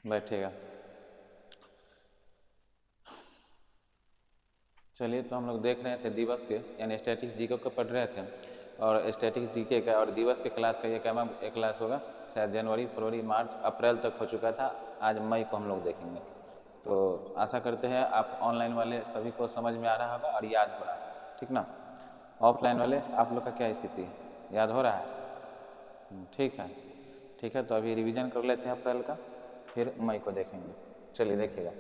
बैठेगा। चलिए, तो हम लोग देख रहे थे दिवस के यानी स्टैटिक्स जीके को पढ़ रहे थे, और स्टैटिक्स जीके का और दिवस के क्लास का ये क्या एक क्लास होगा, शायद जनवरी फरवरी मार्च अप्रैल तक हो चुका था, आज मई को हम लोग देखेंगे। तो आशा करते हैं आप ऑनलाइन वाले सभी को समझ में आ रहा होगा और याद हो रहा है, ठीक ना। ऑफलाइन वाले आप लोग का क्या स्थिति है, याद हो रहा है? ठीक है, ठीक है। तो अभी रिवीजन कर लेते हैं अप्रैल का, फिर मई को देखेंगे। चलिए देखिएगा।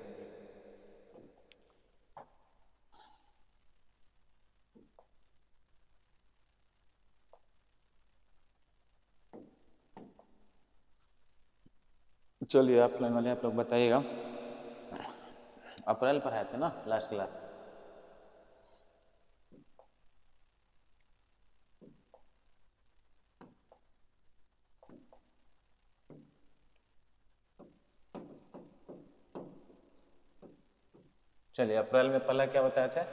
चलिए ऑफलाइन वाले आप लोग बताइएगा, अप्रैल पढ़ाए थे ना लास्ट क्लास? चलिए, अप्रैल में पहला क्या बताया था?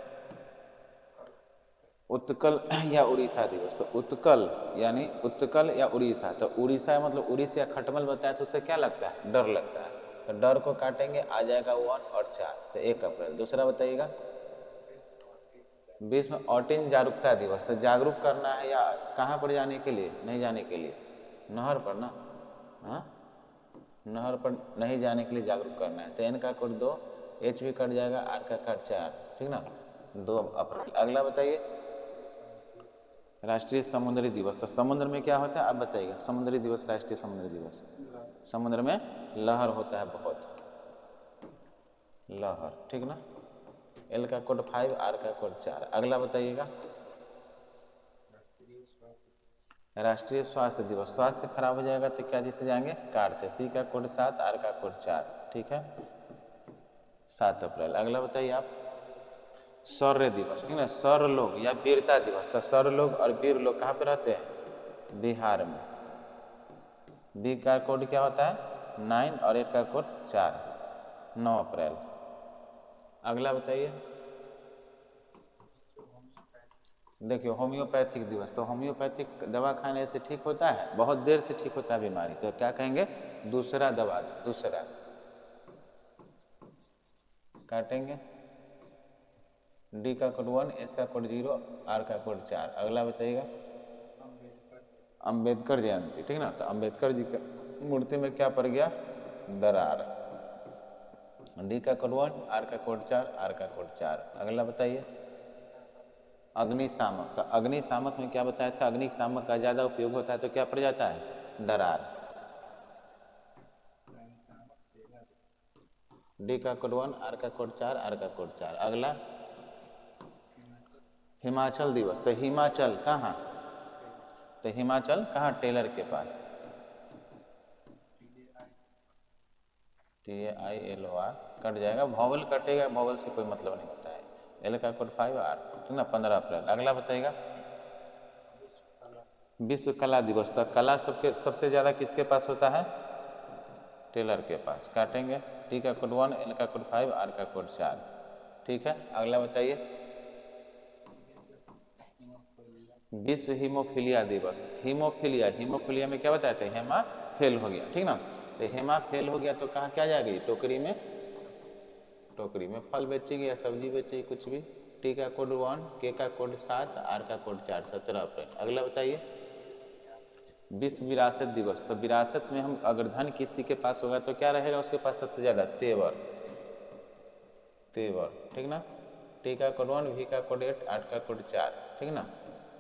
उत्कल या उड़ीसा दिवस। तो उत्कल यानी उत्कल या उड़ीसा, तो उड़ीसा मतलब उड़ीसा या खटमल बताया, तो उससे क्या लगता है? डर लगता है। तो डर को काटेंगे, आ जाएगा 1 और 4, तो 1 अप्रैल। दूसरा बताइएगा, विश्व ऑटिन जागरूकता दिवस। तो जागरूक करना है या कहाँ पर जाने के लिए? नहीं जाने के लिए, नहर पर ना। हाँ, नहर पर नहीं जाने के लिए जागरूक करना है। तो एन का कोड 2, एच भी कट जाएगा, आर का कट 4, ठीक ना, 2 अप्रैल। अगला बताइए, राष्ट्रीय समुद्री दिवस। तो समुद्र में क्या होता है आप बताइएगा? समुद्री दिवस, राष्ट्रीय समुद्री दिवस। समुद्र में लहर होता है, बहुत लहर, ठीक ना। एल का कोड 5, आर का कोड 4। अगला बताइएगा, राष्ट्रीय स्वास्थ्य दिवस। स्वास्थ्य खराब हो जाएगा तो क्या जिससे जाएंगे? कार से। सी का कोड 7, आर का कोड 4, ठीक है, 7 अप्रैल। अगला बताइए आप, शौर्य दिवस, ठीक ना, सौर लोग या वीरता दिवस। तो सौर लोग और वीर लोग कहाँ पे रहते हैं? बिहार में। बी का कोड क्या होता है? 9 और 8 का कोड 4, 9 अप्रैल। अगला बताइए, देखिए होम्योपैथिक दिवस। तो होम्योपैथिक दवा खाने से ठीक होता है, बहुत देर से ठीक होता है बीमारी, तो क्या कहेंगे? दूसरा दवा, दूसरा काटेंगे। डी का कोड 1, एस का कोड 0, आर का कोड 4। अगला बताइएगा, अंबेडकर जयंती, ठीक ना। तो अंबेडकर जी का मूर्ति में क्या पड़ गया? दरार। डी का कोड 1, आर का कोड 4, आर का कोड 4। अगला बताइए, अग्निशामक। तो अग्निशामक में क्या बताया था? अग्निशामक का ज़्यादा उपयोग होता है तो क्या पड़ जाता है? दरार। डी का कोड 1, आर का कोड 4, आर का कोड 4। अगला, हिमाचल दिवस। तो हिमाचल कहाँ? तो हिमाचल कहाँ? टेलर के पास। TAILOR कट जाएगा, वॉवल कटेगा, वॉवल से कोई मतलब नहीं होता है। एल का कोड 5, आर, ठीक ना, 15 अप्रैल। अगला बताइएगा, विश्व कला दिवस। तो कला सबसे ज़्यादा किसके पास होता है? टेलर के पास। काटेंगे, टी का कोड 1, एल का कोड 5, आर का कोड 4, ठीक है। अगला बताइए, विश्व हीमोफीलिया दिवस। हीमोफीलिया, हीमोफीलिया में क्या बताया था? हेमा फेल हो गया, ठीक ना। तो हेमा फेल हो गया तो कहाँ क्या जाएगी? टोकरी में, टोकरी में फल बेचेगी या सब्जी बेचेगी, कुछ भी। टी का कोड 1, के का कोड 7, आर का कोड 4, 17 अप्रैल। अगला बताइए, विश्व विरासत दिवस। तो विरासत में हम अगर धन किसी के पास होगा तो क्या रहेगा उसके पास सबसे ज़्यादा? तेवर, तेवर, ठीक ना। टी का कोड 1, वी का कोड 8, आर का कोड 4, ठीक ना।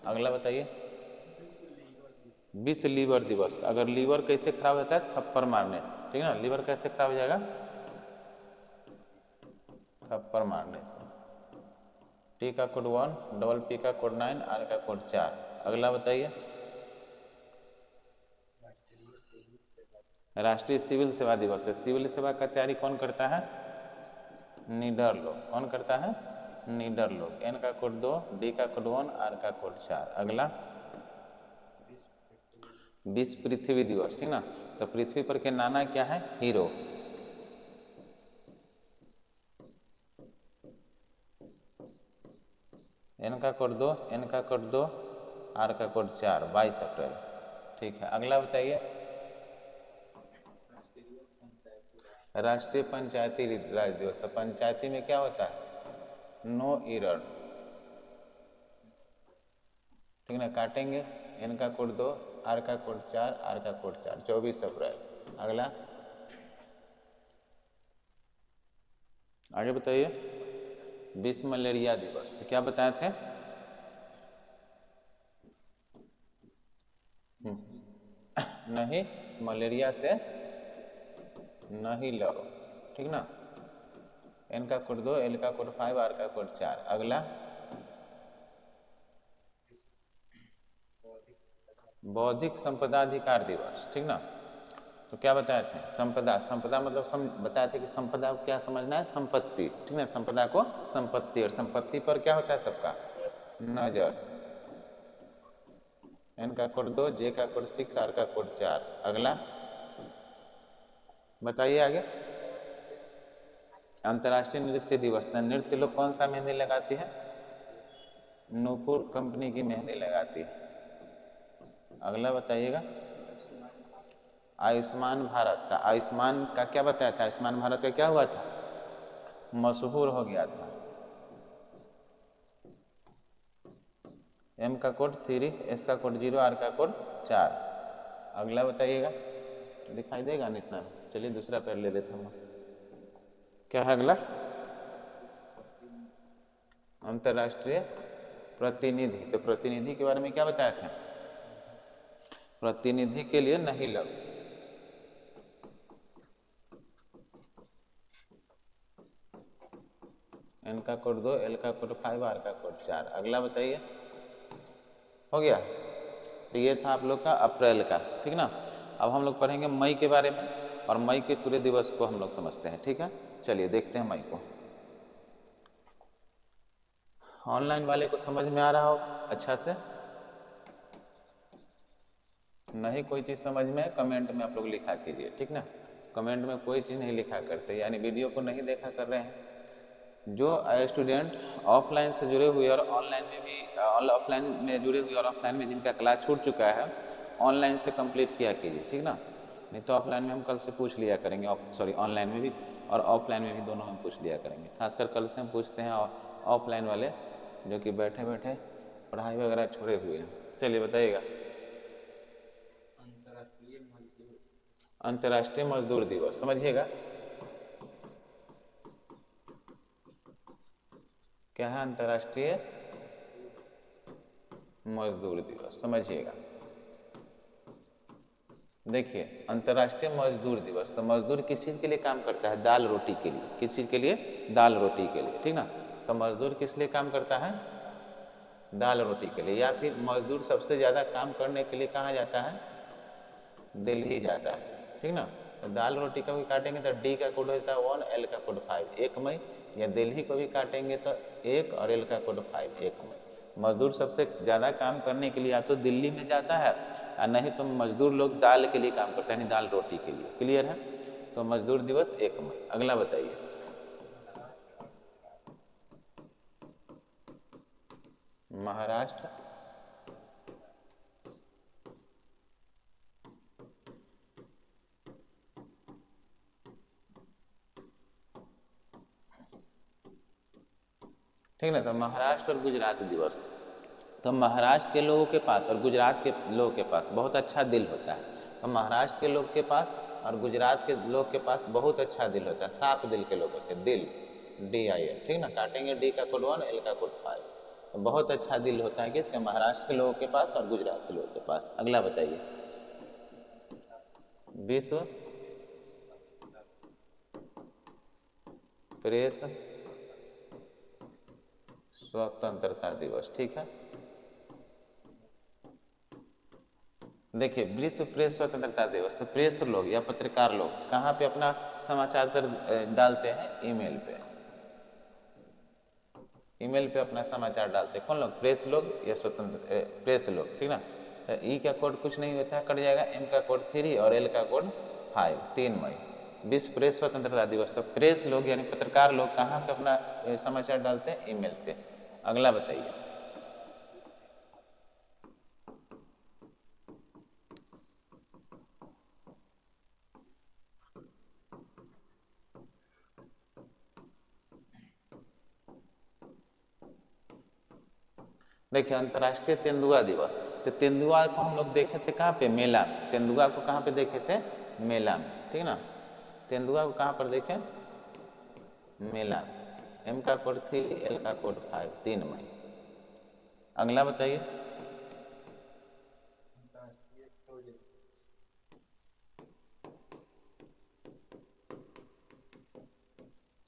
अगला बताइए, विश्व लीवर दिवस। अगर लीवर कैसे खराब होता है? थप्पड़ मारने से, ठीक ना। लीवर कैसे खराब हो जाएगा? थप्पड़ मारने से। टी का कोड 1, डबल पी का कोड 9, आर का कोड 4। अगला बताइए, राष्ट्रीय सिविल सेवा दिवस। है सिविल सेवा का तैयारी कौन करता है? निडर लोग। कौन करता है? निडर लोग। एन का कोड 2, डी का कोड 1, आर का कोड 4। अगला, विश्व पृथ्वी दिवस, ठीक ना। तो पृथ्वी पर के नाना क्या है? हीरो। एन का कोड 2, एन का कोड 2, आर का कोड 4, 22 अप्रैल, ठीक है। अगला बताइए, राष्ट्रीय पंचायती राज दिवस। तो पंचायती में क्या होता है? नो एरर, ठीक ना। काटेंगे, एन का कोड 2, आर का कोड 4, आर का कोड 4, 24 अप्रैल। अगला आगे बताइए। विश्व मलेरिया दिवस, तो क्या बताए थे? नहीं, मलेरिया से नहीं लड़ो, ठीक ना। एन का कोड 2, एल का कोड 5, आर का कोड 4। अगला बौद्धिक संपदा अधिकार दिवस, ठीक ना। तो क्या बताए थे? संपदा, संपदा मतलब बताए थे कि संपदा को क्या समझना है? संपत्ति, ठीक है। संपदा को संपत्ति, और संपत्ति पर क्या होता है सबका? नजर। एन का कोड 2, जे का कोड 6, आर का कोड 4। अगला बताइए आगे। अंतर्राष्ट्रीय नृत्य दिवस। नृत्य लोग कौन सा मेहंदी लगाती है? नूपुर कंपनी की मेहंदी लगाती है। अगला बताइएगा। आयुष्मान भारत था। आयुष्मान का क्या बताया था? आयुष्मान भारत का क्या हुआ था? मशहूर हो गया था। एम का कोड 3, एस का कोड 0, आर का कोड 4। अगला बताइएगा। दिखाई देगा नहीं इतना? चलिए दूसरा पैर ले लेते हम। क्या है अगला? अंतर्राष्ट्रीय प्रतिनिधि। तो प्रतिनिधि के बारे में क्या बताया था? प्रतिनिधि के लिए नहीं लड़ो। एन का कोड 2, एल का कोड 5, आर का कोड 4। अगला बताइए। हो गया। तो ये था आप लोग का अप्रैल का, ठीक ना। अब हम लोग पढ़ेंगे मई के बारे में, और मई के पूरे दिवस को हम लोग समझते हैं, ठीक है। चलिए देखते हैं मई को। ऑनलाइन वाले को समझ में आ रहा होगा अच्छा से? नहीं कोई चीज़ समझ में, कमेंट में आप लोग लिखा कीजिए, ठीक ना। कमेंट में कोई चीज़ नहीं लिखा करते, यानी वीडियो को नहीं देखा कर रहे हैं। जो स्टूडेंट ऑफलाइन से जुड़े हुए और ऑनलाइन में भी, ऑफलाइन में जुड़े हुए और ऑफलाइन में जिनका क्लास छूट चुका है, ऑनलाइन से कंप्लीट किया कीजिए, ठीक ना। नहीं तो ऑफलाइन में हम कल से पूछ लिया करेंगे, सॉरी ऑनलाइन में भी और ऑफलाइन में भी, दोनों में पूछ लिया करेंगे। खासकर कल से हम पूछते हैं ऑफलाइन वाले जो कि बैठे बैठे पढ़ाई वगैरह छोड़े हुए हैं। चलिए बताइएगा। अंतर्राष्ट्रीय मजदूर दिवस समझिएगा। क्या है? अंतर्राष्ट्रीय मजदूर दिवस, समझिएगा। देखिए, अंतर्राष्ट्रीय मजदूर दिवस, तो मजदूर किस चीज़ के लिए काम करता है? दाल रोटी के लिए। किस चीज़ के लिए? दाल रोटी के लिए, ठीक ना। तो मजदूर किस लिए काम करता है? दाल रोटी के लिए। या फिर मजदूर सबसे ज़्यादा काम करने के लिए कहाँ जाता है? दिल्ली जाता है, ठीक ना। तो दाल रोटी का भी काटेंगे तो डी का कोड होता है 1, एल का कोड 5, 1 मई। या दिल्ली को भी काटेंगे तो 1 और एल का कोड 5, 1 मई। मजदूर सबसे ज़्यादा काम करने के लिए या तो दिल्ली में जाता है, और नहीं तो मजदूर लोग दाल के लिए काम करते हैं, यानी दाल रोटी के लिए। क्लियर है? तो मजदूर दिवस 1 मई। अगला बताइए। महाराष्ट्र ठीक ना। तो महाराष्ट्र और गुजरात दिवस। तो महाराष्ट्र के लोगों के पास और गुजरात के लोगों के पास बहुत अच्छा दिल होता है। तो महाराष्ट्र के लोग के पास और गुजरात के लोग के पास बहुत अच्छा दिल होता है, साफ दिल के लोग होते हैं। दिल, DIL, ठीक ना। काटेंगे डी का कोड 1, एल का कोड 5। तो बहुत अच्छा दिल होता है किसके? महाराष्ट्र के लोगों के पास और गुजरात के लोगों के पास। अगला बताइए। विश्व प्रेस स्वतंत्रता दिवस, ठीक है। देखिए, विश्व प्रेस स्वतंत्रता दिवस, तो प्रेस लोग या पत्रकार लोग कहाँ पे अपना समाचार डालते हैं? ईमेल पे। ईमेल पे अपना समाचार डालते हैं कौन लोग? प्रेस लोग या स्वतंत्र प्रेस लोग, ठीक ना। तो ई का कोड कुछ नहीं होता है, कट जाएगा। एम का कोड 3 और एल का कोड 5, 3 मई विश्व प्रेस स्वतंत्रता दिवस। तो प्रेस लोग यानी पत्रकार लोग कहाँ पे अपना समाचार डालते हैं? ईमेल पे। अगला बताइए। देखिए अंतर्राष्ट्रीय तेंदुआ दिवस, तो तेंदुआ को हम लोग देखे थे कहाँ पे, मेला में। तेंदुआ को कहाँ पे देखे थे, मेला में, ठीक ना। तेंदुआ को कहाँ पर देखे, मेला में। एम का कोड 3, एल का कोड 5, 3 मई। अगला बताइए।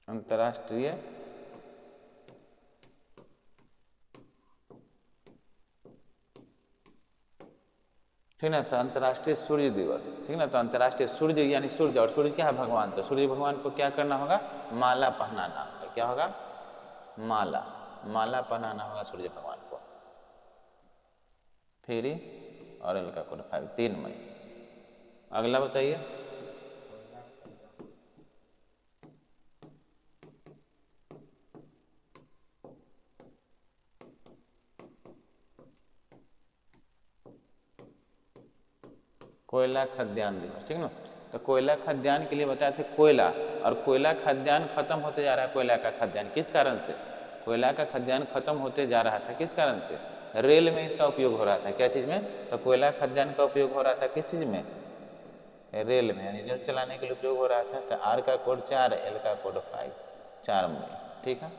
अंतर्राष्ट्रीय ठीक ना, तो अंतर्राष्ट्रीय सूर्य दिवस, ठीक ना। तो अंतर्राष्ट्रीय सूर्य यानी सूर्य, और सूर्य क्या है, भगवान। तो सूर्य भगवान को क्या करना होगा, माला पहनाना होगा। क्या होगा, माला, माला पहनाना होगा सूर्य भगवान को। 3 और एल का कोड 5, 3 मई। अगला बताइए। कोयला खद्यान दिवस, ठीक ना। तो कोयला खद्यान के लिए बताए थे कोयला, और कोयला खद्यान खत्म होते जा रहा है। कोयला का खद्यान किस कारण से, कोयला का खद्यान खत्म होते जा रहा था, किस कारण से, रेल में इसका उपयोग हो रहा था। क्या चीज़ में, तो कोयला खद्यान का उपयोग हो रहा था किस चीज़ में, रेल में, यानी रेल चलाने के लिए उपयोग हो रहा था। तो आर का कोड 4, एल का कोड 5, 4 मई, ठीक है।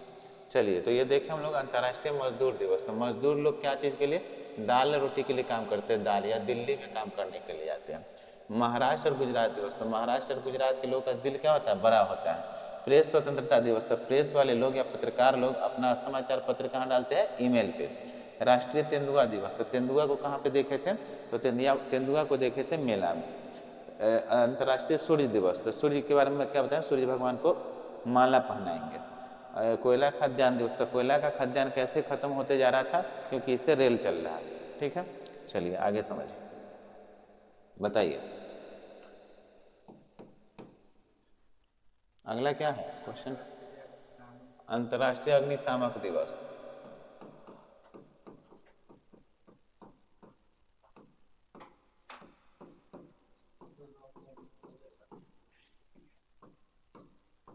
चलिए, तो ये देखें हम लोग अंतर्राष्ट्रीय मजदूर दिवस। तो मजदूर लोग क्या चीज़ के लिए, दाल रोटी के लिए काम करते हैं, दाल, या दिल्ली में काम करने के लिए जाते हैं। महाराष्ट्र और गुजरात दिवस, तो महाराष्ट्र और गुजरात के लोगों का दिल क्या होता है, बड़ा होता है। प्रेस स्वतंत्रता दिवस, तो प्रेस वाले लोग या पत्रकार लोग अपना समाचार पत्र कहाँ डालते हैं, ईमेल पे। राष्ट्रीय तेंदुआ दिवस, तो तेंदुआ को कहाँ पे देखे थे, तो तेंदुआ को देखे थे मेला में। अंतर्राष्ट्रीय सूर्य दिवस, तो सूर्य के बारे में क्या बताएं, सूर्य भगवान को माला पहनाएंगे। कोयला खाद्यान्न दिवस, तो कोयला का खाद्यान्न कैसे खत्म होते जा रहा था, क्योंकि इससे रेल चल रहा था, ठीक है। चलिए आगे समझिए, बताइए अगला क्या है क्वेश्चन। अंतर्राष्ट्रीय अग्निशामक दिवस,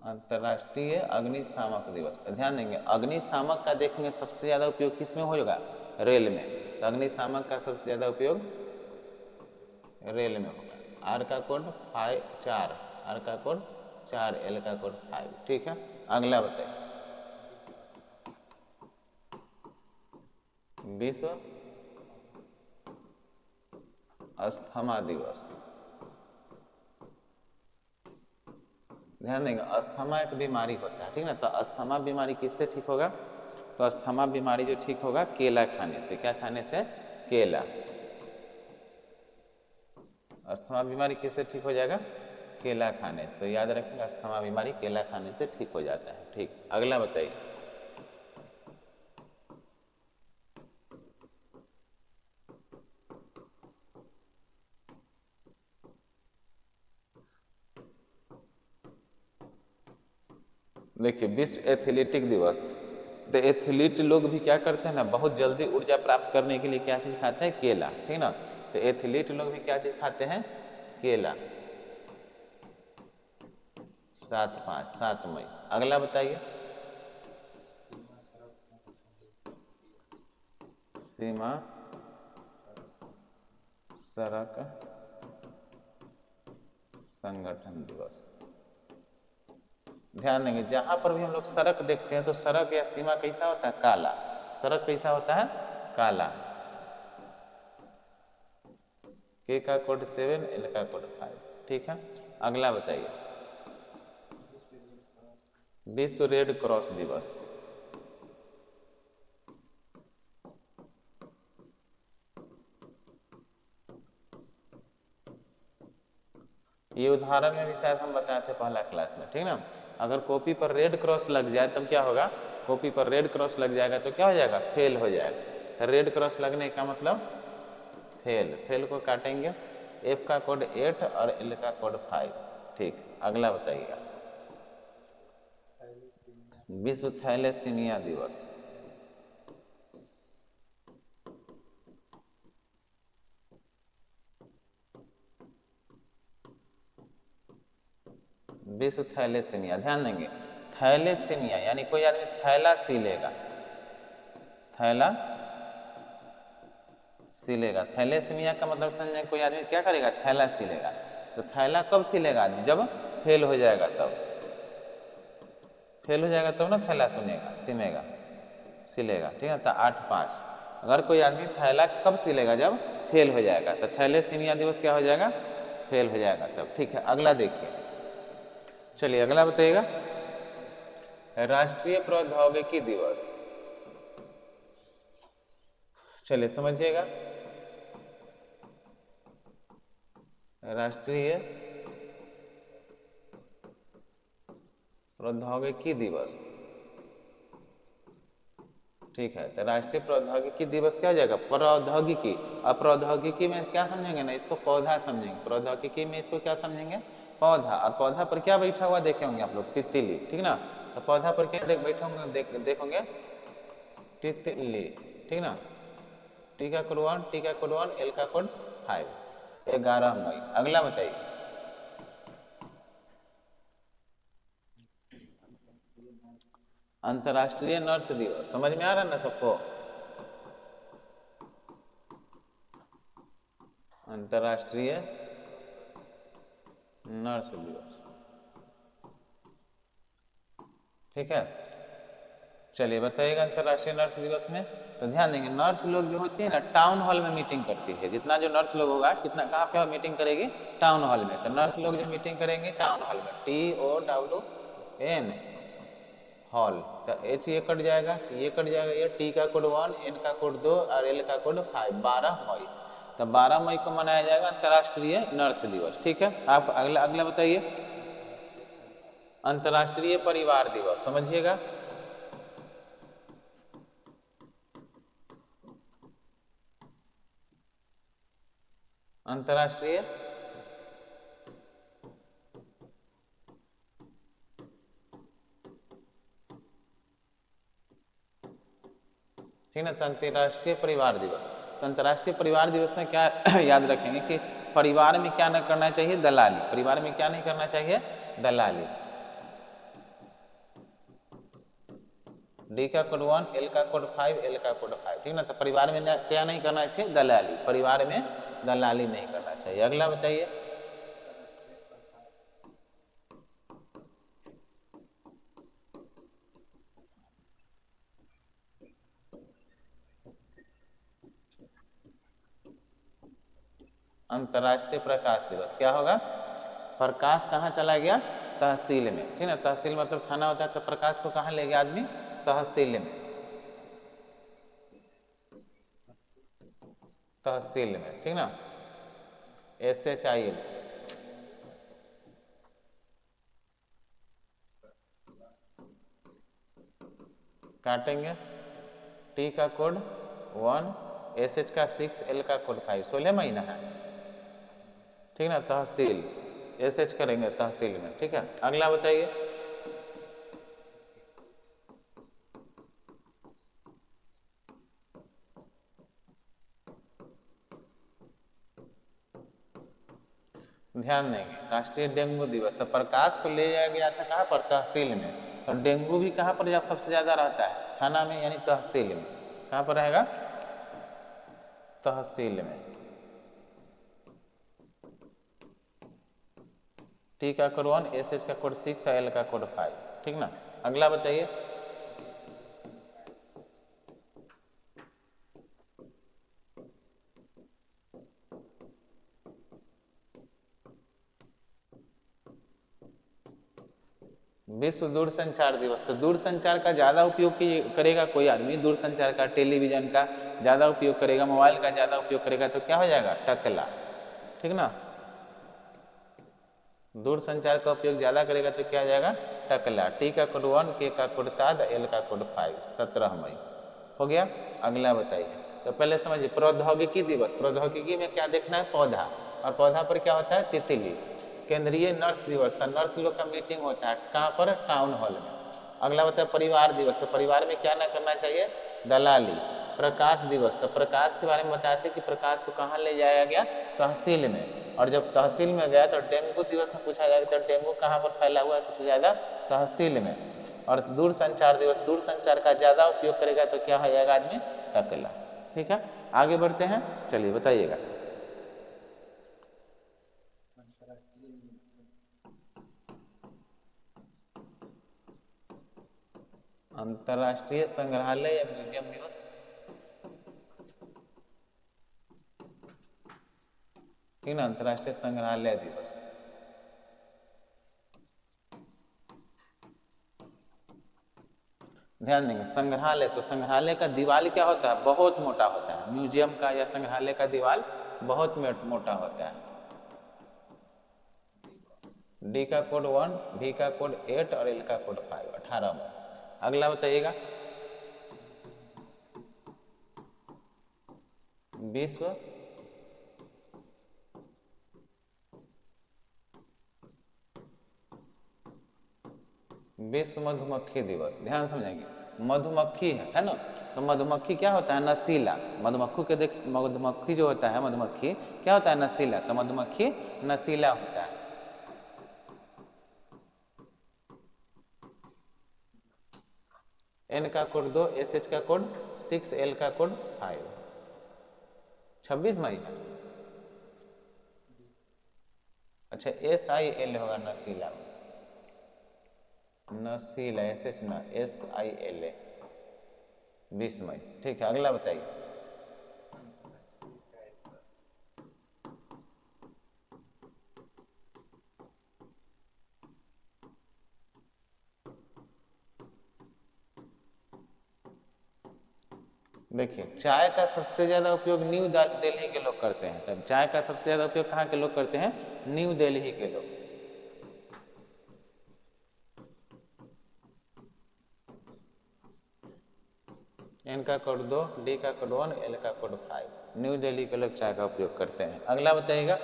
अंतर्राष्ट्रीय अग्निशामक दिवस। ध्यान देंगे, अग्निशामक का देखेंगे सबसे ज़्यादा उपयोग किस में होगा, रेल में। तो अग्निशामक का सबसे ज़्यादा उपयोग रेल में होगा। आर का कोड 5, 4, आर का कोड 4, एल का कोड 5, ठीक है। अगला बताइए। विश्व अस्थमा दिवस। ध्यान देंगे, अस्थमा एक बीमारी होता है, ठीक ना। तो अस्थमा बीमारी किससे ठीक होगा, तो अस्थमा बीमारी जो ठीक होगा केला खाने से। क्या खाने से, केला। अस्थमा बीमारी किससे ठीक हो जाएगा, केला खाने से। तो याद रखेंगे, अस्थमा बीमारी केला खाने से ठीक हो जाता है, ठीक। अगला बताइए। देखिए विश्व एथलेटिक दिवस, तो एथलीट लोग भी क्या करते हैं ना, बहुत जल्दी ऊर्जा प्राप्त करने के लिए क्या चीज़ खाते हैं, केला, ठीक ना। तो एथलीट लोग भी क्या चीज़ खाते हैं, केला। 7 मई। अगला बताइए। सीमा सड़क संगठन दिवस। ध्यान देंगे, जहां पर भी हम लोग सड़क देखते हैं तो सड़क या सीमा कैसा होता है, काला। सड़क कैसा होता है, काला। के का कोड 7, एल का कोड 5, ठीक है। अगला बताइए। विश्व रेड क्रॉस दिवस। ये उदाहरण में भी शायद हम बताए थे पहला क्लास में, ठीक ना। अगर कॉपी पर रेड क्रॉस लग जाए तब क्या होगा, कॉपी पर रेड क्रॉस लग जाएगा तो क्या हो जाएगा, फेल हो जाएगा। तो रेड क्रॉस लगने का मतलब फेल। फेल को काटेंगे, एफ का कोड 8 और एल का कोड 5, ठीक। अगला बताइएगा। विश्व थैलेसीमिया दिवस। विश्व थैलेसीमिया, ध्यान देंगे, थैलेसीमिया यानी कोई आदमी थैला सी लेगा, थैला सिलेगा। थैलेसीमिया का मतलब समझे, कोई आदमी क्या करेगा, थैला सिलेगा। तो थैला कब सिलेगा आदमी, जब फेल हो जाएगा तब, फेल हो जाएगा तब ना थैला सुनेगा सिमेगा सिलेगा, ठीक है। तो 8/5 अगर कोई आदमी थैला कब सिलेगा, जब फेल हो जाएगा, तो थैलेसीमिया दिवस क्या हो जाएगा, फेल हो जाएगा तब, ठीक है। अगला देखिए, चलिए अगला बताइएगा, राष्ट्रीय प्रौद्योगिकी दिवस। चलिए समझिएगा, राष्ट्रीय प्रौद्योगिकी दिवस, ठीक है। तो राष्ट्रीय प्रौद्योगिकी दिवस क्या हो जाएगा, प्रौद्योगिकी। अब प्रौद्योगिकी में क्या समझेंगे ना, इसको पौधा समझेंगे, प्रौद्योगिकी में इसको क्या समझेंगे, पौधा। और पौधा पर क्या बैठा हुआ देखे होंगे आप लोग, तितली, ठीक ना। तो पौधा पर क्या बैठे होंगे, देखोगे तितली, ठीक ना। टी का कोड 1, टी का कोड 1, एल का कोड 5, 11 मई। अगला बताइए, अंतर्राष्ट्रीय नर्स दिवस, समझ में आ रहा है ना सबको, अंतर्राष्ट्रीय नर्स दिवस, ठीक है। चलिए बताइएगा, अंतर्राष्ट्रीय नर्स दिवस में तो ध्यान देंगे, नर्स लोग जो होती है ना टाउन हॉल में मीटिंग करती है। जितना जो नर्स लोग होगा, कितना कहाँ पे मीटिंग करेगी, टाउन हॉल में। तो नर्स लोग जो मीटिंग करेंगे टाउन हॉल में, TOWN हॉल। तो H ये कट जाएगा, ये कट जाएगा, ये T का कोड 1, N का कोड 2 और L का कोड 5, 12 मई। तो 12 मई को मनाया जाएगा अंतर्राष्ट्रीय नर्स दिवस, ठीक है। आप अगला अगला बताइए, अंतर्राष्ट्रीय परिवार दिवस, समझिएगा, अंतर्राष्ट्रीय ठीक ना। तो अंतर्राष्ट्रीय परिवार दिवस, तो अंतर्राष्ट्रीय परिवार दिवस में क्या याद रखेंगे कि परिवार में क्या न करना चाहिए, दलाली। परिवार में क्या नहीं करना चाहिए, दलाली। डी का कोड 1, एल का कोड 5, एल का कोड 5, ठीक ना। तो परिवार में क्या नहीं करना चाहिए, दलाली। परिवार में दलाली नहीं करना चाहिए। अगला बताइए, अंतर्राष्ट्रीय प्रकाश दिवस। क्या होगा, प्रकाश कहाँ चला गया, तहसील में, ठीक ना। तहसील मतलब थाना होता है, तो प्रकाश को कहाँ ले गया आदमी, तहसील में, तहसील में, ठीक ना। SHIL काटेंगे, T का कोड 1, SH का 6, L का कोड 5, 16 महीना है, ठीक ना। तहसील SH करेंगे तहसील में, ठीक है। अगला बताइए, ध्यान देंगे, राष्ट्रीय डेंगू दिवस। तो प्रकाश को ले जाया गया था कहाँ पर, तहसील में। और डेंगू भी कहाँ पर सबसे ज्यादा रहता है, थाना में, यानी तहसील में। कहाँ पर रहेगा, तहसील में। T का कोड 1, SH का कोड 6 और L का कोड 5, ठीक ना। अगला बताइए, विश्व दूरसंचार दिवस। तो दूरसंचार का ज़्यादा उपयोग करेगा कोई आदमी, दूरसंचार का, टेलीविजन का ज़्यादा उपयोग करेगा, मोबाइल का ज़्यादा उपयोग करेगा, तो क्या हो जाएगा, टकला, ठीक ना। दूरसंचार का उपयोग ज़्यादा करेगा तो क्या हो जाएगा, टकला। T का कोड 1, K का कोड 7, L का कोड 5, 17 मई हो गया। अगला बताइए, तो पहले समझिए प्रौद्योगिकी दिवस। प्रौद्योगिकी में क्या देखना है, पौधा। और पौधा पर क्या होता है, तितली। केंद्रीय नर्स दिवस, तो नर्स लोग का मीटिंग होता है कहाँ पर, टाउन हॉल में। अगला होता है परिवार दिवस। तो परिवार में क्या ना करना चाहिए, दलाली। प्रकाश दिवस, तो प्रकाश के बारे में बताए थे कि प्रकाश को कहाँ ले जाया गया, तहसील में। और जब तहसील में गया तो डेंगू दिवस में पूछा जाएगा, तो डेंगू कहाँ पर फैला हुआ है सबसे ज़्यादा, तहसील में। और दूरसंचार दिवस, दूरसंचार का ज़्यादा उपयोग करेगा तो क्या हो जाएगा आदमी, टकला। ठीक है, आगे बढ़ते हैं, चलिए बताइएगा। अंतर्राष्ट्रीय संग्रहालय या म्यूजियम दिवस, ठीक ना, अंतर्राष्ट्रीय संग्रहालय दिवस। ध्यान देंगे, संग्रहालय, तो संग्रहालय का दीवाल क्या होता है, बहुत मोटा होता है। म्यूजियम का या संग्रहालय का दीवाल बहुत मोटा होता है। डी का कोड 1, भी का कोड 8 और एल का कोड 5, 18 में। अगला बताइएगा। विश्व विश्व मधुमक्खी दिवस। ध्यान समझेंगे, मधुमक्खी है ना, तो मधुमक्खी क्या होता है, नशीला। मधुमक्खी जो होता है, मधुमक्खी क्या होता है, नशीला। तो मधुमक्खी नशीला होता है। एन का कोड 2, एस एच का कोड 6, एल का कोड 5। 26 मई है। अच्छा, एस आई एल होगा नशीला, नशीला, एस एच ना, एस आई एल ए, 20 मई। ठीक है, अगला बताइए। देखिए, चाय का सबसे ज्यादा उपयोग न्यू दिल्ली के लोग करते हैं। तब चाय का सबसे ज्यादा उपयोग कहाँ के लोग करते हैं, न्यू दिल्ली के लोग। एन का कोड 2, डी का कोड 1, एल का कोड 5। न्यू दिल्ली के लोग चाय का उपयोग करते हैं। अगला बताइएगा।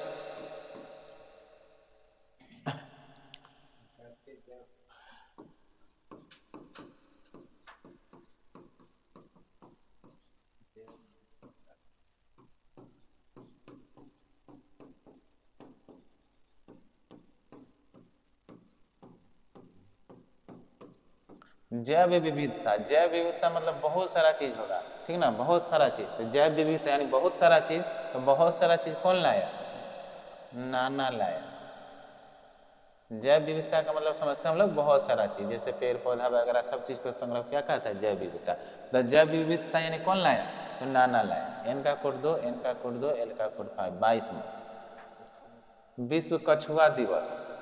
जैव विविधता, जैव विविधता मतलब बहुत सारा चीज होगा, ठीक ना, बहुत सारा चीज। तो जैव विविधता यानी बहुत सारा चीज, तो बहुत सारा चीज कौन लाया, नाना लाया। जैव विविधता का मतलब समझते हैं हम लोग बहुत सारा चीज, जैसे पेड़ पौधा वगैरह सब चीज को संग्रह क्या कहता है, जैव विविधता। तो जैव विविधता यानी कौन लाया, तो नाना लाया। एन का कोड 2, एन का कोड 2, एल का कोड 5, 22 में। विश्व कछुआ दिवस।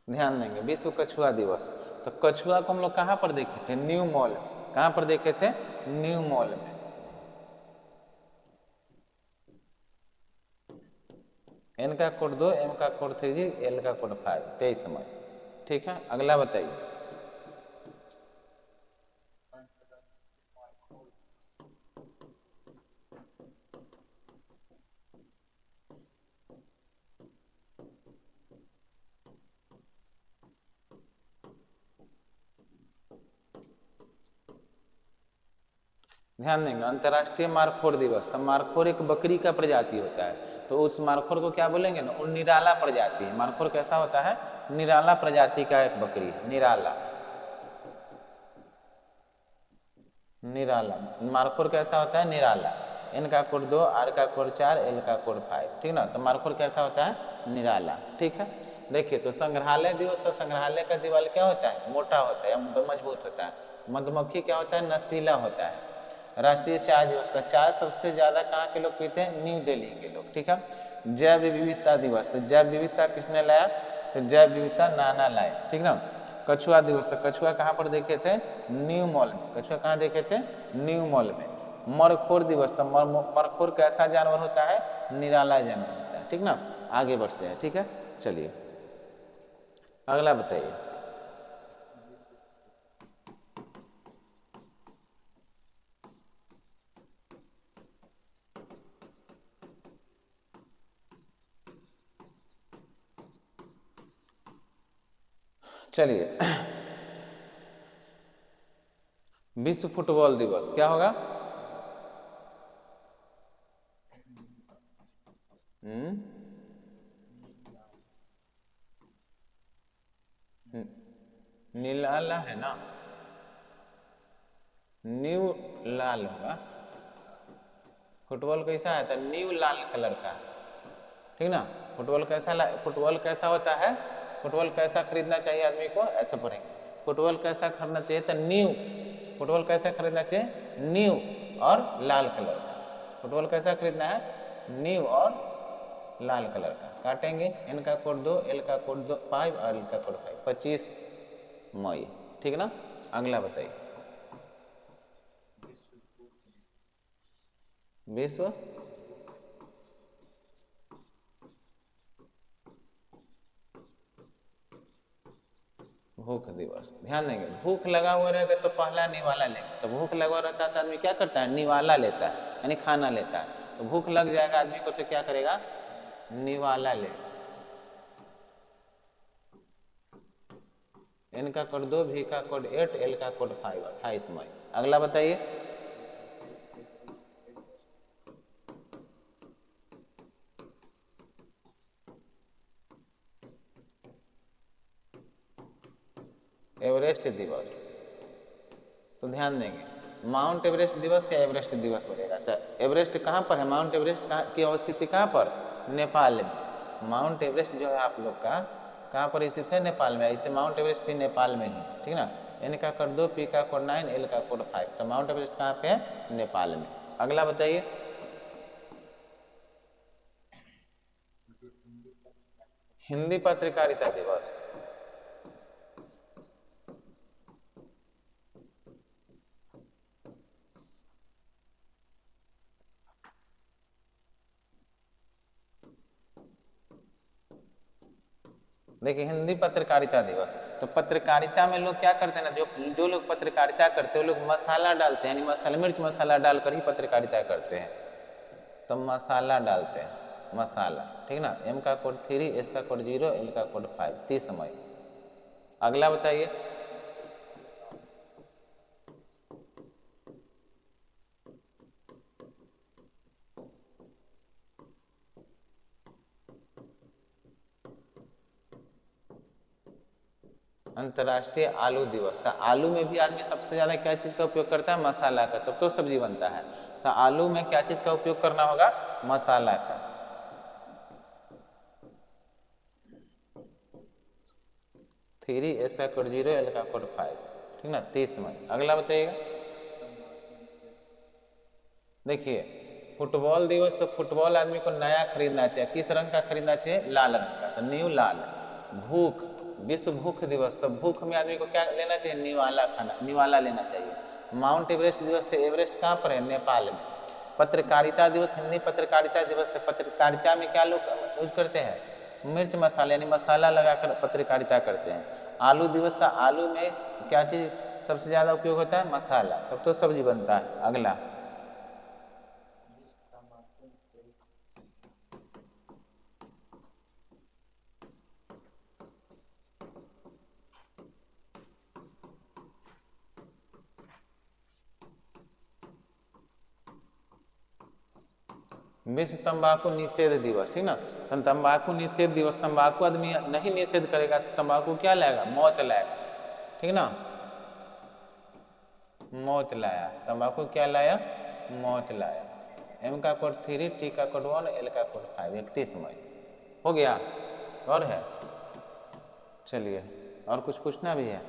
ध्यान देंगे, विश्व कछुआ दिवस। तो कछुआ को हम लोग कहाँ पर देखे थे, न्यू मॉल में। कहाँ पर देखे थे, न्यू मॉल में। एन का कोड 2, एम का कोड 3, एल का कोड 5, 23 मई। ठीक है, अगला बताइए। ध्यान देंगे, अंतर्राष्ट्रीय मारखोर दिवस। तो मारखोर एक बकरी का प्रजाति होता है, तो उस मारखोर को क्या बोलेंगे ना, वो निराला प्रजाति है। मारखोर कैसा होता है, निराला प्रजाति का एक बकरी है, निराला। निराला मारखोर कैसा होता है, निराला। एन का कोड 2, आर का कोड 4, एल का कोड 5, ठीक ना। तो मारखोर कैसा होता है, निराला। ठीक है, देखिए, तो संग्रहालय दिवस, तो संग्रहालय का दीवार क्या होता है, मोटा होता है, मजबूत होता है। मधुमक्खी क्या होता है, नशीला होता है। राष्ट्रीय चाय दिवस, तो चाय सबसे ज्यादा कहाँ के लोग पीते हैं, न्यू दिल्ली के लोग। ठीक है, जैव विविधता दिवस, तो जैव विविधता किसने लाया, तो जैव विविधता नाना लाए, ठीक ना। कछुआ दिवस, तो कछुआ कहाँ पर देखे थे, न्यू मॉल में। कछुआ कहाँ देखे थे, न्यू मॉल में। मरखोर दिवस, तो मरखोर कैसा जानवर होता है, निराला जानवर होता है, ठीक ना। आगे बढ़ते हैं, ठीक है, चलिए अगला बताइए। चलिए, विश्व फुटबॉल दिवस क्या होगा, नीला है ना, न्यू लाल होगा। फुटबॉल कैसा है? तो न्यू लाल कलर का, ठीक ना। फुटबॉल कैसा होता है? फुटबॉल कैसा खरीदना चाहिए आदमी को? ऐसे पढ़ेंगे। फुटबॉल कैसा खरीदना चाहिए? तो न्यू। फुटबॉल कैसा खरीदना चाहिए? न्यू और लाल कलर का। फुटबॉल कैसा खरीदना है? न्यू और लाल कलर का। काटेंगे, एन का कोड 2, एल का कोड 5 और एल का कोड 5, 25 मई, ठीक ना। अगला बताइए। विश्व भूख दिवस। ध्यान देंगे, भूख लगा हुआ रहेगा तो पहला निवाला लेंगे। तो भूख लगा रहता है तो आदमी क्या करता है? निवाला लेता है, यानी खाना लेता है। तो भूख लग जाएगा आदमी को तो क्या करेगा? निवाला लेगा। एन का कोड 2, भी का कोड 8, एल का कोड 5, 28 मई। अगला बताइए। एवरेस्ट दिवस। तो ध्यान देंगे, माउंट एवरेस्ट दिवस या एवरेस्ट दिवस बोलेगा। तो एवरेस्ट कहाँ पर है? माउंट एवरेस्ट की अवस्थिति कहाँ पर? नेपाल में। माउंट एवरेस्ट जो है आप लोग का कहाँ पर स्थित है? नेपाल में। इसे माउंट एवरेस्ट भी नेपाल में ही, ठीक ना। एन का कोड 2, पी का कोड 9, एल का कोड 5। तो माउंट एवरेस्ट कहाँ पे है? नेपाल में। अगला बताइए। हिंदी पत्रकारिता दिवस। देखिए, हिंदी पत्रकारिता दिवस। तो पत्रकारिता में लोग क्या करते हैं ना, जो लोग पत्रकारिता करते हैं वो लोग मसाला डालते हैं, यानी मसाला, मिर्च मसाला डालकर ही पत्रकारिता करते हैं। तो मसाला डालते हैं, मसाला, ठीक ना। एम का कोड 3, एस का कोड 0, एल का कोड 5, 30 मई। अगला बताइए। अंतर्राष्ट्रीय आलू दिवस। तो आलू में भी आदमी सबसे ज़्यादा क्या चीज़ का उपयोग करता है? मसाला का, तब तो सब्जी बनता है। तो आलू में क्या चीज़ का उपयोग करना होगा? मसाला का। 3, एस का कोड 0, एल का कोड 5, ठीक ना, 30 मई। अगला बताइएगा। देखिए, फुटबॉल दिवस। तो फुटबॉल आदमी को नया खरीदना चाहिए। किस रंग का खरीदना चाहिए? लाल रंग का। तो न्यू लाल। भूख, विश्व भूख दिवस। तो भूख में आदमी को क्या लेना चाहिए? निवाला खाना, निवाला लेना चाहिए। माउंट एवरेस्ट दिवस। तो एवरेस्ट कहाँ पर है? नेपाल में। पत्रकारिता दिवस, हिंदी पत्रकारिता दिवस। तो पत्रकारिता में क्या लोग यूज करते हैं? मिर्च मसाला, यानी मसाला लगाकर पत्रकारिता करते हैं। आलू दिवस था, आलू में क्या चीज़ सबसे ज़्यादा उपयोग होता है? मसाला, तब तो सब्जी बनता है। अगला। विश्व तंबाकू निषेध दिवस, ठीक ना। तो तंबाकू निषेध दिवस। तंबाकू आदमी नहीं निषेध करेगा तो तंबाकू क्या लाएगा? मौत लाएगा, ठीक ना। मौत लाया। तंबाकू क्या लाया? मौत लाया। एम का कोड 3, टी का कोड 1, एल का कोड 5, 31 मई। हो गया। और है? चलिए, और कुछ पूछना भी है?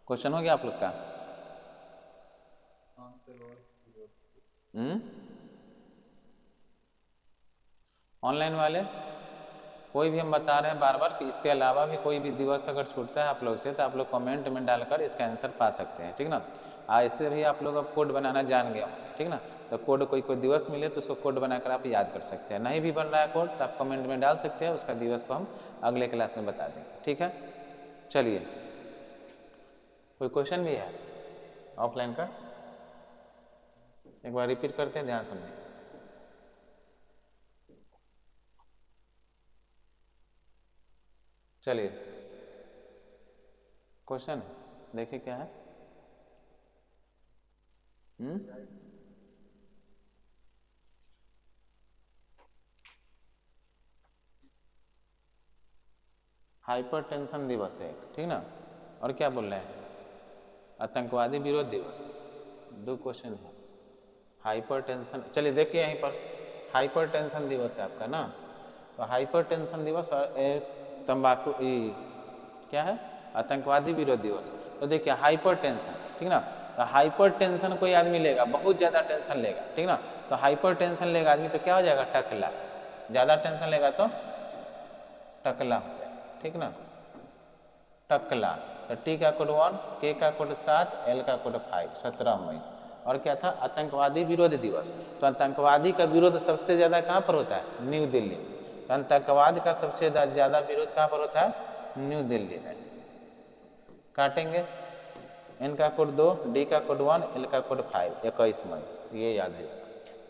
क्वेश्चन हो गया आप लोग का? ऑनलाइन वाले कोई भी हम बता रहे हैं बार बार कि इसके अलावा भी कोई भी दिवस अगर छूटता है आप लोग से तो आप लोग कमेंट में डालकर इसका आंसर पा सकते हैं, ठीक ना। ऐसे भी आप लोग अब कोड बनाना जान गए होंगे, ठीक ना। तो कोड कोई कोई दिवस मिले तो उसको कोड बनाकर आप याद कर सकते हैं। नहीं भी बन रहा है कोड तो आप कमेंट में डाल सकते हैं, उसका दिवस को हम अगले क्लास में बता देंगे, ठीक है। चलिए, कोई क्वेश्चन भी है ऑफलाइन का? एक बार रिपीट करते हैं, ध्यान सुनिए। चलिए, क्वेश्चन देखिए क्या है। हाइपरटेंशन दिवस है एक, ठीक ना। और क्या बोल रहे हैं, आतंकवादी विरोध दिवस, 2 क्वेश्चन है। हाइपरटेंशन, चलिए देखिए यहीं पर हाइपरटेंशन दिवस है आपका ना, तो हाइपरटेंशन दिवस और तंबाकू क्या है, आतंकवादी विरोध दिवस। तो देखिए हाइपरटेंशन, ठीक ना, तो हाइपरटेंशन कोई आदमी लेगा, बहुत ज़्यादा टेंशन लेगा, ठीक ना, तो हाइपरटेंशन लेगा आदमी तो क्या हो जाएगा, टकला। ज़्यादा टेंशन लेगा तो टकला हो जाएगा, ठीक ना, टकला। तो टी का कोड 1, के का कोड 7, एल का कोड 5, 17 मई। और क्या था, आतंकवादी विरोध दिवस। तो आतंकवादी का विरोध सबसे ज़्यादा कहाँ पर होता है, न्यू दिल्ली में। तो आतंकवाद का सबसे ज़्यादा विरोध कहाँ पर होता है, न्यू दिल्ली में। काटेंगे, एन का कोड 2, डी का कोड 1, एल का कोड 5, 21 मई, ये याद है।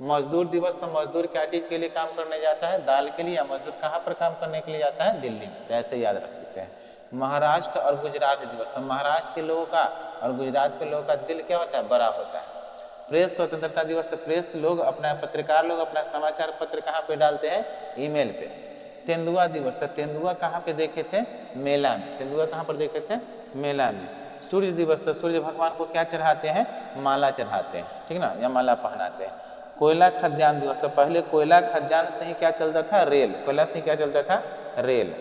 मजदूर दिवस, तो मजदूर क्या चीज़ के लिए काम करने जाता है, दाल के लिए। या मजदूर कहाँ पर काम करने के लिए जाता है, दिल्ली में, तो ऐसे याद रख सकते हैं। महाराष्ट्र और गुजरात दिवस, तो महाराष्ट्र के लोगों का और गुजरात के लोगों का दिल क्या होता है, बड़ा होता है। प्रेस स्वतंत्रता दिवस, तो प्रेस लोग अपना, पत्रकार लोग अपना समाचार पत्र कहाँ पे डालते हैं, ईमेल पे। तेंदुआ दिवस, तो तेंदुआ कहाँ पे देखे थे, मेला में। तेंदुआ कहाँ पर देखे थे, मेला में। सूर्य दिवस, तो सूर्य भगवान को क्या चढ़ाते हैं, माला चढ़ाते हैं, ठीक ना, या माला पहनाते हैं। कोयला खदान दिवस, तो पहले कोयला खदान से ही क्या चलता था, रेल। कोयला से ही क्या चलता था, रेल।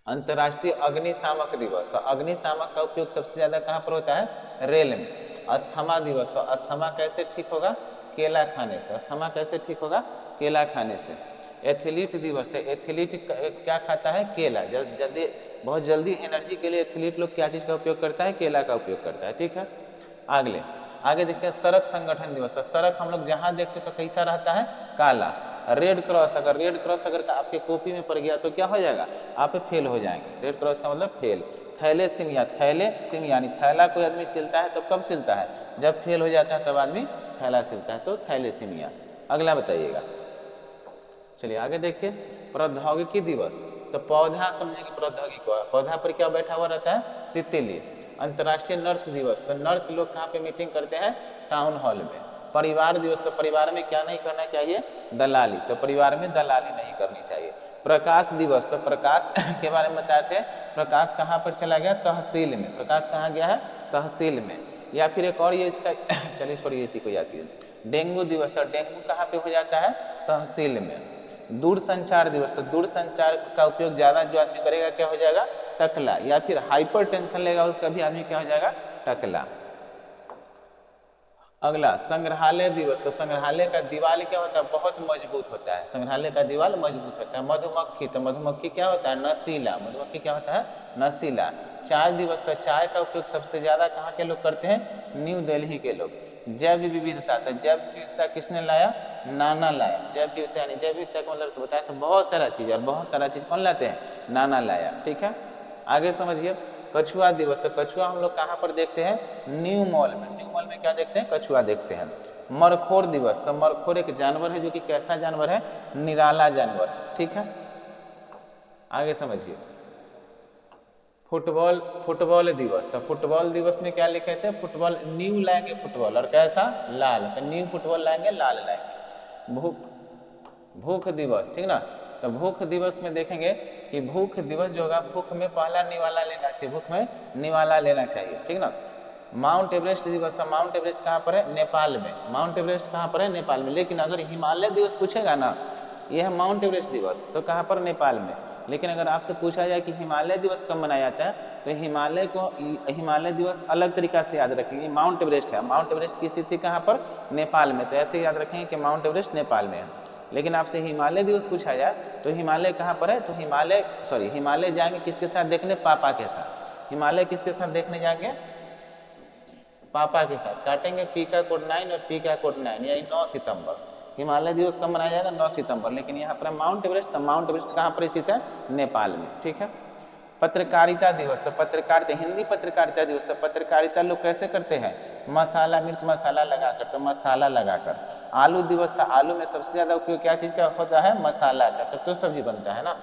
अंतर्राष्ट्रीय अग्निशामक दिवस, तो अग्निशामक का उपयोग सबसे ज्यादा कहाँ पर होता है, रेल में। अस्थमा दिवस, तो अस्थमा कैसे ठीक होगा, केला खाने से। अस्थमा कैसे ठीक होगा, केला खाने से। एथलीट दिवस, तो एथलीट क्या खाता है, केला। जल्दी, बहुत जल्दी एनर्जी के लिए एथलीट लोग क्या चीज़ का उपयोग करता है, केला का उपयोग करता है, ठीक है। आगे देखिए सड़क संगठन दिवस, तो सड़क हम लोग जहाँ देखते तो कैसा रहता है, काला। रेड क्रॉस, अगर रेड क्रॉस अगर आपके कॉपी में पड़ गया तो क्या हो जाएगा, आप फेल हो जाएंगे। रेड क्रॉस का मतलब फेल। थैलेसीमिया, थैलेसीम यानी थैला कोई आदमी सिलता है तो कब सिलता है, जब फेल हो जाता है तब आदमी थैला सिलता है, तो थैलेसीमिया। अगला बताइएगा, चलिए आगे देखिए प्रौद्योगिकी दिवस, तो पौधा समझेंगे प्रौद्योगिकी को। पौधा पर क्या बैठा हुआ रहता है, तितली। अंतर्राष्ट्रीय नर्स दिवस, तो नर्स लोग कहाँ पे मीटिंग करते हैं, टाउन हॉल में। परिवार दिवस, तो परिवार में क्या नहीं करना चाहिए, दलाली। तो परिवार में दलाली नहीं करनी चाहिए। प्रकाश दिवस, तो प्रकाश के बारे में बताए थे, प्रकाश कहाँ पर चला गया, तहसील में। प्रकाश कहाँ गया है, तहसील में। या फिर एक और ये इसका चलिए छोड़िए, इसी को याद कीजिए। डेंगू दिवस, तो डेंगू कहाँ पे हो जाता है, तहसील में। दूरसंचार दिवस, तो दूरसंचार का उपयोग ज़्यादा जो आदमी करेगा क्या हो जाएगा, टकला। या फिर हाइपर टेंशन लेगा उसका भी आदमी क्या हो जाएगा, टकला। अगला संग्रहालय दिवस, तो संग्रहालय का दीवार क्या होता है, बहुत मजबूत होता है। संग्रहालय का दीवार मजबूत होता है। मधुमक्खी, तो मधुमक्खी क्या होता है, नशीला। मधुमक्खी क्या होता है, नशीला। चाय दिवस, तो चाय का उपयोग सबसे ज्यादा कहाँ के लोग करते हैं, न्यू दिल्ली के लोग। जैव विविधता, तो जैव विविधता किसने लाया, नाना लाया। जैव विविधता यानी जैव विविधता का मतलब बताया था, बहुत सारा चीज, और बहुत सारा चीज कौन लाते हैं, नाना लाया, ठीक है। आगे समझिए कछुआ दिवस, तो कछुआ हम लोग कहाँ पर देखते हैं, न्यू मॉल में। न्यू मॉल में क्या देखते हैं, कछुआ देखते हैं। मरखोर दिवस, तो मरखोर एक जानवर है जो कि कैसा जानवर है, निराला जानवर, ठीक है। आगे समझिए फुटबॉल दिवस, तो फुटबॉल दिवस में क्या लिखे थे, फुटबॉल न्यू लाएंगे फुटबॉल, और कैसा, लाल। तो न्यू फुटबॉल लाएंगे, लाल लाएंगे। भूख दिवस, ठीक ना, तो भूख दिवस में देखेंगे कि भूख दिवस जो होगा, भूख में पहला निवाला लेना चाहिए, भूख में निवाला लेना चाहिए, ठीक ना। माउंट एवरेस्ट दिवस, तो माउंट एवरेस्ट कहाँ पर है, नेपाल में। माउंट एवरेस्ट कहाँ पर है, नेपाल में। लेकिन अगर हिमालय दिवस पूछेगा ना, यह है माउंट एवरेस्ट दिवस, तो कहाँ पर, नेपाल में। लेकिन अगर आपसे पूछा जाए कि हिमालय दिवस कब मनाया जाता है, तो हिमालय दिवस अलग तरीका से याद रखेंगे। माउंट एवरेस्ट है, माउंट एवरेस्ट की स्थिति कहाँ पर, नेपाल में, तो ऐसे याद रखेंगे कि माउंट एवरेस्ट नेपाल में है। लेकिन आपसे हिमालय दिवस पूछा जाए तो हिमालय कहाँ पर है, तो हिमालय जाएंगे किसके साथ देखने, पापा के साथ। हिमालय किसके साथ देखने जाएंगे, पापा के साथ। काटेंगे पी का कोड 9 और पी का कोड 9, यानी 9 सितंबर। हिमालय दिवस कब मनाया जाएगा, 9 सितंबर। लेकिन यहाँ पर माउंट एवरेस्ट, तो माउंट एवरेस्ट कहाँ पर स्थित है, नेपाल में, ठीक है। पत्रकारिता दिवस, तो पत्रकारिता, हिंदी पत्रकारिता दिवस, तो पत्रकारिता लोग कैसे करते हैं, मसाला, मिर्च मसाला लगाकर, तो मसाला लगाकर। आलू दिवस था, आलू में सबसे ज्यादा उपयोग क्या चीज का होता है, मसाला का, तो सब्जी बनता है ना।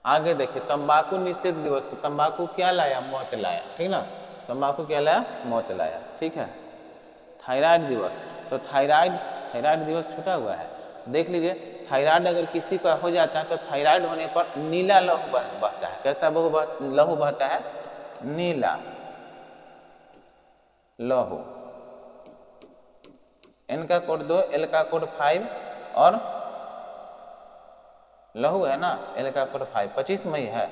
आगे देखिए तंबाकू निषेध दिवस, तो तंबाकू क्या लाया, मौत लाया, ठीक ना। तंबाकू क्या लाया, मौत लाया, ठीक है। थायराइड दिवस, तो थायराइड दिवस छूटा हुआ है। देख लीजिए, थायराइड अगर किसी का हो जाता है तो थायराइड होने पर नीला लहू बहता है। कैसा लहू बहता है? नीला लहू। N का कोड 2, L का कोड 5 और लहू है ना, L का कोड 5, 25 मई है।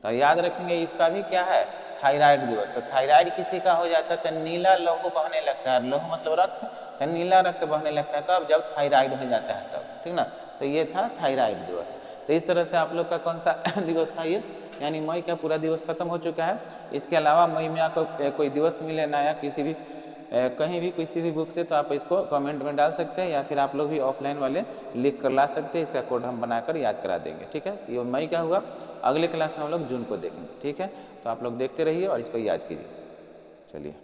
तो याद रखेंगे इसका भी क्या है? थायराइड दिवस। तो थायराइड किसी का हो जाता है तो नीला लहू बहने लगता है। लहू मतलब रक्त, तो नीला रक्त बहने लगता है कब? जब थायराइड हो जाता है तब, ठीक ना। तो ये था थायराइड दिवस। तो इस तरह से आप लोग का कौन सा दिवस था ये, यानी मई का पूरा दिवस खत्म हो चुका है। इसके अलावा मई में आपको कोई दिवस मिले नया किसी भी कहीं भी किसी भी बुक से, तो आप इसको कमेंट में डाल सकते हैं, या फिर आप लोग भी ऑफलाइन वाले लिख कर ला सकते हैं। इसका कोड हम बनाकर याद करा देंगे, ठीक है। ये मई का हुआ। अगले क्लास में हम लोग जून को देखेंगे, ठीक है। तो आप लोग देखते रहिए और इसको याद कीजिए। चलिए।